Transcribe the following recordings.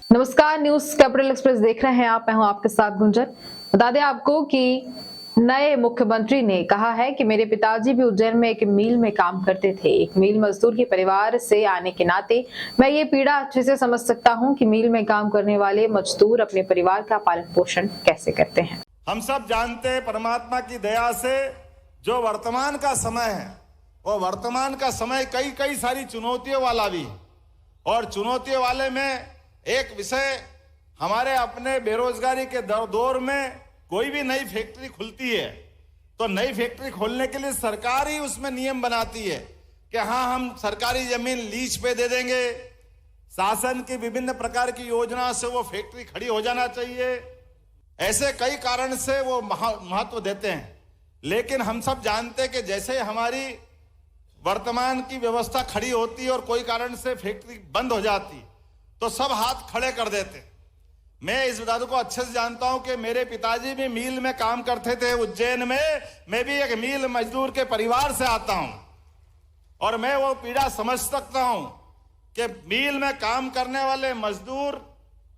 नमस्कार, news capital express देख रहे हैं आप। मैं हूं आपके साथ गुंजन। बता दें आपको कि नए मुख्यमंत्री ने कहा है कि मेरे पिताजी भी उज्जैन में एक मिल में काम करते थे। एक मिल मजदूर के परिवार से आने के नाते मैं ये पीड़ा अच्छे से समझ सकता हूं कि मिल में काम करने वाले मजदूर अपने परिवार का पालन पोषण कैसे करते हैं। हम सब जानते हैं परमात्मा की दया से जो वर्तमान का समय है वो वर्तमान का समय कई सारी चुनौतियों वाला भी है। और चुनौतियों वाले में एक विषय हमारे अपने बेरोजगारी के दौर में कोई भी नई फैक्ट्री खुलती है तो नई फैक्ट्री खोलने के लिए सरकार ही उसमें नियम बनाती है कि हाँ, हम सरकारी जमीन लीज पे दे देंगे। शासन की विभिन्न प्रकार की योजना से वो फैक्ट्री खड़ी हो जाना चाहिए। ऐसे कई कारण से वो महत्व देते हैं। लेकिन हम सब जानते हैं कि जैसे हमारी वर्तमान की व्यवस्था खड़ी होती और कोई कारण से फैक्ट्री बंद हो जाती तो सब हाथ खड़े कर देते। मैं इस बात को अच्छे से जानता हूं कि मेरे पिताजी भी मिल में काम करते थे उज्जैन में। मैं भी एक मिल मजदूर के परिवार से आता हूं और मैं वो पीड़ा समझ सकता हूं कि मिल में काम करने वाले मजदूर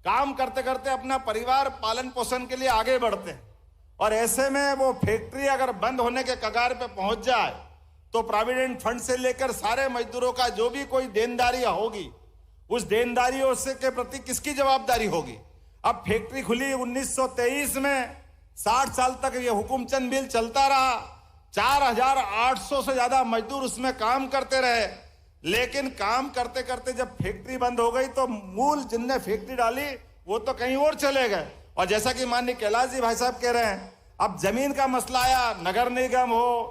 काम करते करते अपना परिवार पालन पोषण के लिए आगे बढ़ते हैं। और ऐसे में वो फैक्ट्री अगर बंद होने के कगार पे पहुंच जाए तो प्रोविडेंट फंड से लेकर सारे मजदूरों का जो भी कोई देनदारी होगी उस देनदारियों से के प्रति किसकी जवाबदारी होगी। अब फैक्ट्री खुली 1923 में, 60 साल तक ये हुकुमचंद मिल चलता रहा। 4800 से ज्यादा मजदूर उसमें काम करते रहे। लेकिन काम करते करते जब फैक्ट्री बंद हो गई तो मूल जिनने फैक्ट्री डाली वो तो कहीं और चले गए। और जैसा कि माननीय कैलाश जी भाई साहब कह रहे हैं, अब जमीन का मसला आया, नगर निगम हो,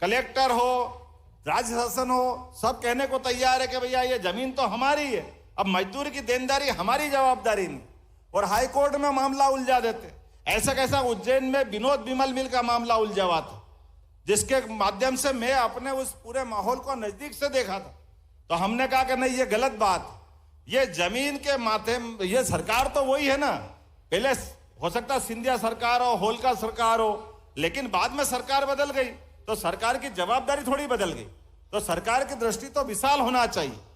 कलेक्टर हो, राज्य शासन हो, सब कहने को तैयार है कि भैया ये जमीन तो हमारी है, अब मजदूर की देनदारी हमारी जवाबदारी नहीं। और हाई कोर्ट में मामला उलझा देते। ऐसा कैसा उज्जैन में विनोद विमल मिल का मामला उलझा हुआ था जिसके माध्यम से मैं अपने उस पूरे माहौल को नजदीक से देखा था। तो हमने कहा कि नहीं, ये गलत बात, ये जमीन के माथे, ये सरकार तो वही है ना। पहले हो सकता सिंधिया सरकार हो, होलकर सरकार हो, लेकिन बाद में सरकार बदल गई तो सरकार की जवाबदारी थोड़ी बदल गई। तो सरकार की दृष्टि तो विशाल होना चाहिए।